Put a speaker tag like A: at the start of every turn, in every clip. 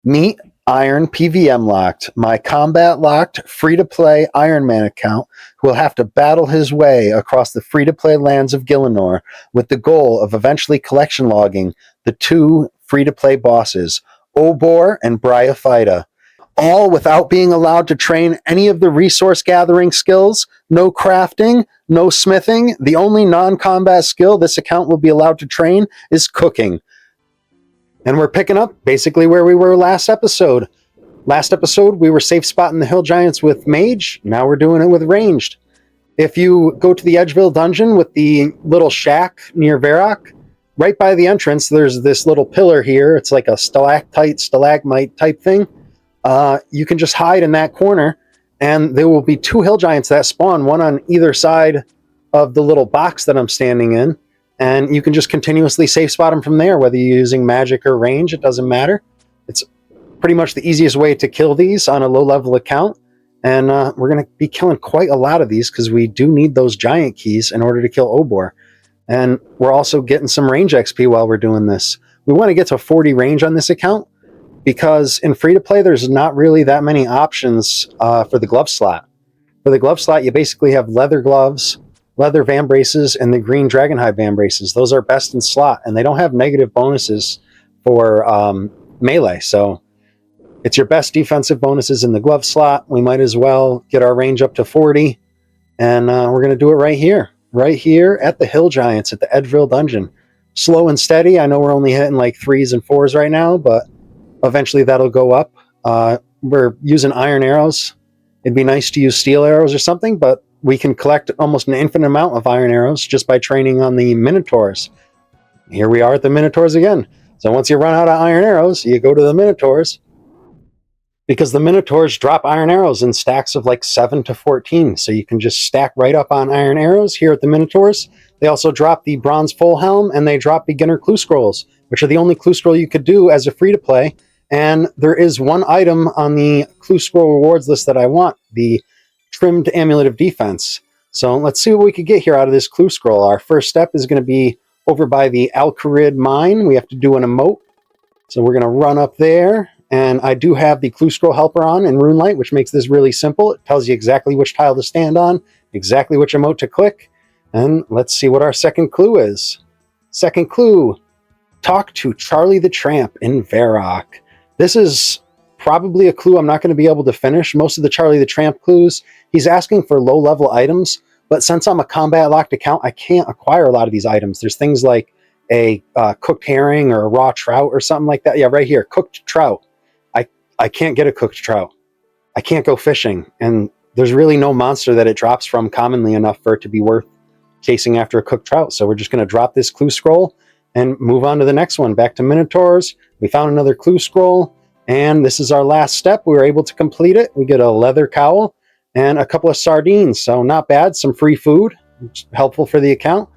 A: Meet Iron PvM Locked, my combat locked, free to play Iron Man account who will have to battle his way across the free to play lands of Gielinor with the goal of eventually collection logging the two free to play bosses, Obor and Bryophyta, all without being allowed to train any of the resource gathering skills, no crafting, no smithing. The only non combat skill this account will be allowed to train is cooking. And we're picking up basically where we were last episode. Last episode, we were safe spotting the Hill Giants with Mage. Now we're doing it with Ranged. If you go to the Edgeville dungeon with the little shack near Varrock, right by the entrance, there's this little pillar here. It's like a stalactite, stalagmite type thing. You can just hide in that corner, and there will be two Hill Giants that spawn, one on either side of the little box that I'm standing in. And you can just continuously safe spot them from there, whether you're using magic or range, it doesn't matter. It's pretty much the easiest way to kill these on a low-level account. And we're going to be killing quite a lot of these because we do need those giant keys in order to kill Obor. And we're also getting some range XP while we're doing this. We want to get to 40 range on this account because in free-to-play, there's not really that many options for the glove slot. For the glove slot, you basically have leather gloves, leather vambraces, and the green dragonhide vambraces. Those are best in slot, and they don't have negative bonuses for melee, so it's your best defensive bonuses in the glove slot. We might as well get our range up to 40, and we're going to do it right here at the Hill Giants at the Edgeville dungeon. Slow and steady. I know we're only hitting like 3s and 4s right now, but eventually that'll go up. We're using iron arrows. It'd be nice to use steel arrows or something, but we can collect almost an infinite amount of iron arrows just by training on the Minotaurs. Here we are at the Minotaurs again. So once you run out of iron arrows, you go to the Minotaurs, because the Minotaurs drop iron arrows in stacks of like 7 to 14. So you can just stack right up on iron arrows here at the Minotaurs. They also drop the bronze full helm, and they drop beginner clue scrolls, which are the only clue scroll you could do as a free-to-play. And there is one item on the clue scroll rewards list that I want, the trimmed amulet of defense. So let's see what we could get here out of this clue scroll. Our first step is going to be over by the Alcarid mine. We have to do an emote. So we're going to run up there. And I do have the clue scroll helper on in Runelight, which makes this really simple. It tells you exactly which tile to stand on, exactly which emote to click. And let's see what our second clue is. Second clue, talk to Charlie the Tramp in Varrock. This is probably a clue I'm not going to be able to finish. Most of the Charlie the Tramp clues, he's asking for low-level items, but since I'm a combat-locked account, I can't acquire a lot of these items. There's things like a cooked herring or a raw trout or something like that. Yeah, right here, cooked trout. I can't get a cooked trout. I can't go fishing, and there's really no monster that it drops from commonly enough for it to be worth chasing after a cooked trout. So we're just going to drop this clue scroll and move on to the next one. Back to Minotaurs. We found another clue scroll. And this is our last step. We were able to complete it. We get a leather cowl and a couple of sardines. So not bad. Some free food. It's helpful for the account.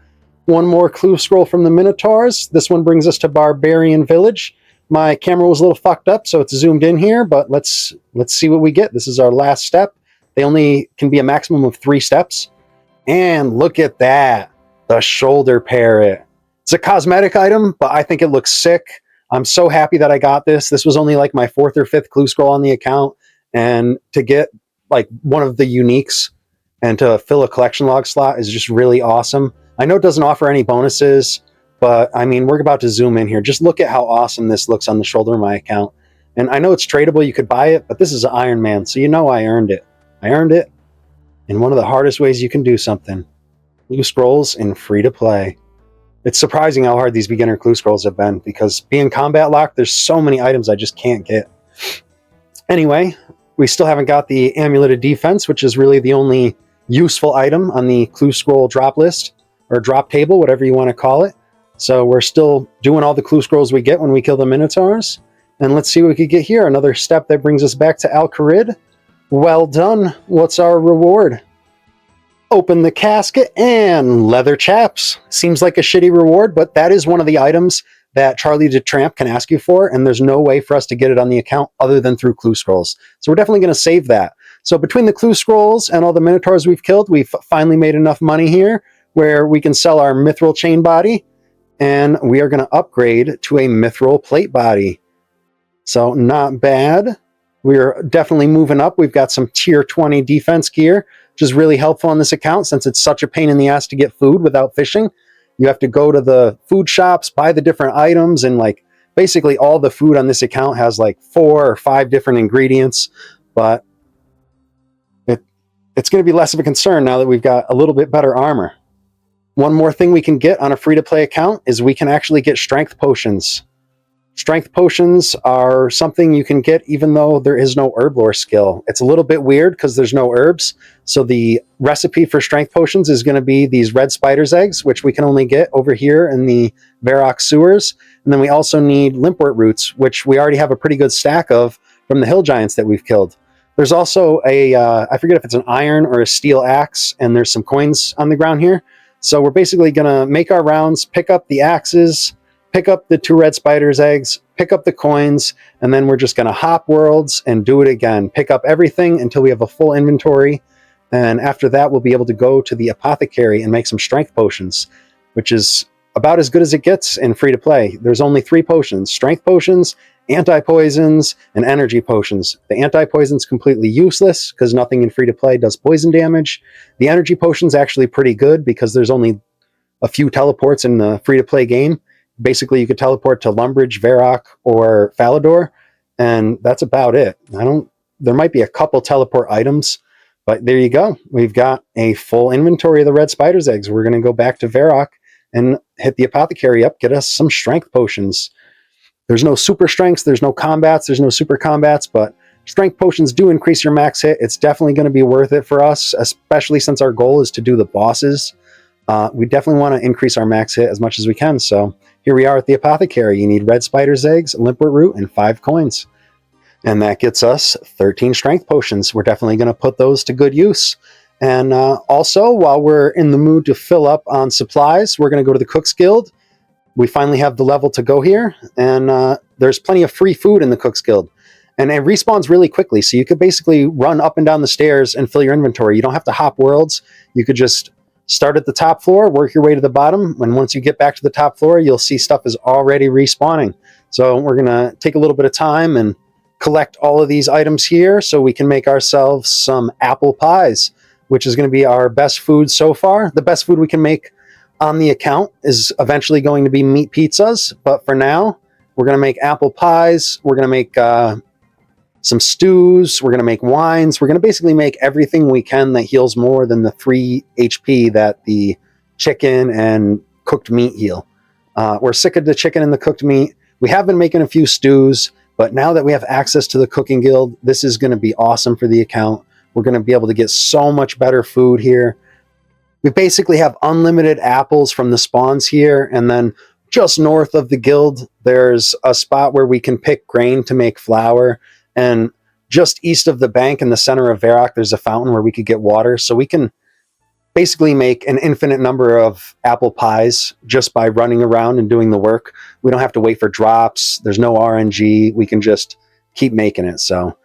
A: One more clue scroll from the Minotaurs. This one brings us to Barbarian Village. My camera was a little fucked up, so it's zoomed in here, but let's see what we get. This is our last step. They only can be a maximum of 3 steps. And look at that. The shoulder parrot. It's a cosmetic item, but I think it looks sick. I'm so happy that I got this. This was only like my 4th or 5th clue scroll on the account. And to get like one of the uniques and to fill a collection log slot is just really awesome. I know it doesn't offer any bonuses, but I mean, we're about to zoom in here. Just look at how awesome this looks on the shoulder of my account. And I know it's tradable. You could buy it, but this is an Iron Man. So you know I earned it. I earned it in one of the hardest ways you can do something. Clue scrolls in free to play. It's surprising how hard these beginner clue scrolls have been, because being combat locked, there's so many items I just can't get. Anyway, we still haven't got the amulet of defense, which is really the only useful item on the clue scroll drop list, or drop table, whatever you want to call it. So we're still doing all the clue scrolls we get when we kill the Minotaurs. And let's see what we could get here. Another step that brings us back to Alcarid. Well done. What's our reward? Open the casket and leather chaps. Seems like a shitty reward, but that is one of the items that Charlie the Tramp can ask you for, and there's no way for us to get it on the account other than through clue scrolls. So we're definitely going to save that. So between the clue scrolls and all the Minotaurs we've killed, we've finally made enough money here where we can sell our mithril chain body, and we are going to upgrade to a mithril plate body. So not bad. We're definitely moving up. We've got some tier 20 defense gear, which is really helpful on this account since it's such a pain in the ass to get food without fishing. You have to go to the food shops, buy the different items, and like basically all the food on this account has like 4 or 5 different ingredients, but it's going to be less of a concern now that we've got a little bit better armor. One more thing we can get on a free-to-play account is we can actually get strength potions. Strength potions are something you can get even though there is no herb lore skill. It's a little bit weird because there's no herbs. So the recipe for strength potions is going to be these red spider's eggs, which we can only get over here in the Varrock sewers. And then we also need limpwort roots, which we already have a pretty good stack of from the hill giants that we've killed. There's also a, I forget if it's an iron or a steel axe, and there's some coins on the ground here. So we're basically going to make our rounds, pick up the axes, pick up the 2 red spider's eggs, pick up the coins, and then we're just going to hop worlds and do it again. Pick up everything until we have a full inventory. And after that, we'll be able to go to the apothecary and make some strength potions, which is about as good as it gets in free-to-play. There's only 3 potions: strength potions, anti-poisons, and energy potions. The anti-poison's completely useless because nothing in free-to-play does poison damage. The energy potion's actually pretty good because there's only a few teleports in the free-to-play game. Basically, you could teleport to Lumbridge, Varrock, or Falador, and that's about it. There might be a couple teleport items, but there you go. We've got a full inventory of the red spider's eggs. We're going to go back to Varrock and hit the apothecary up, get us some strength potions. There's no super strengths, there's no combats, there's no super combats, but strength potions do increase your max hit. It's definitely going to be worth it for us, especially since our goal is to do the bosses. We definitely want to increase our max hit as much as we can. So here we are at the apothecary. You need red spider's eggs, limpwort root, and 5 coins. And that gets us 13 strength potions. We're definitely going to put those to good use. And also, while we're in the mood to fill up on supplies, we're going to go to the Cook's Guild. We finally have the level to go here, and there's plenty of free food in the Cook's Guild. And it respawns really quickly, so you could basically run up and down the stairs and fill your inventory. You don't have to hop worlds. You could just start at the top floor, work your way to the bottom, and once you get back to the top floor, you'll see stuff is already respawning. So we're going to take a little bit of time and collect all of these items here so we can make ourselves some apple pies, which is going to be our best food so far. The best food we can make on the account is eventually going to be meat pizzas, but for now, we're going to make apple pies, we're going to make some stews, we're going to make wines, we're going to basically make everything we can that heals more than the 3 HP that the chicken and cooked meat heal. We're sick of the chicken and the cooked meat. We have been making a few stews, but now that we have access to the cooking guild, this is going to be awesome for the account. We're going to be able to get so much better food here. We basically have unlimited apples from the spawns here, and then just north of the guild, there's a spot where we can pick grain to make flour, and just east of the bank in the center of Varrock, there's a fountain where we could get water, so we can basically make an infinite number of apple pies just by running around and doing the work. We don't have to wait for drops, there's no RNG, we can just keep making it. So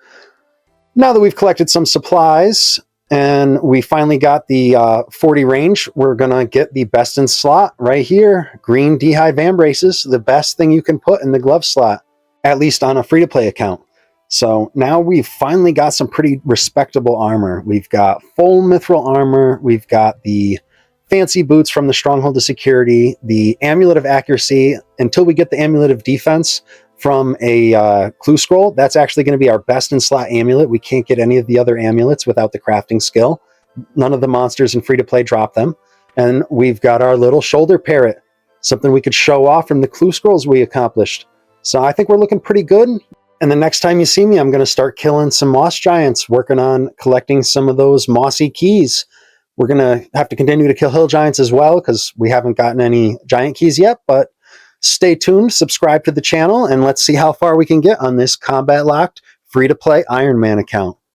A: now that we've collected some supplies, and we finally got the 40 range, we're going to get the best in slot right here. Green D'hide Vambraces, the best thing you can put in the glove slot, at least on a free-to-play account. So now we've finally got some pretty respectable armor. We've got full mithril armor. We've got the fancy boots from the Stronghold of Security, the Amulet of Accuracy. Until we get the Amulet of Defense from a clue scroll, that's actually going to be our best in slot amulet. We can't get any of the other amulets without the crafting skill. None of the monsters in free-to-play drop them. And we've got our little shoulder parrot, something we could show off from the clue scrolls we accomplished. So I think we're looking pretty good. And the next time you see me, I'm going to start killing some moss giants, working on collecting some of those mossy keys. We're going to have to continue to kill hill giants as well, because we haven't gotten any giant keys yet, but stay tuned, subscribe to the channel, and let's see how far we can get on this combat locked free-to-play Iron Man account.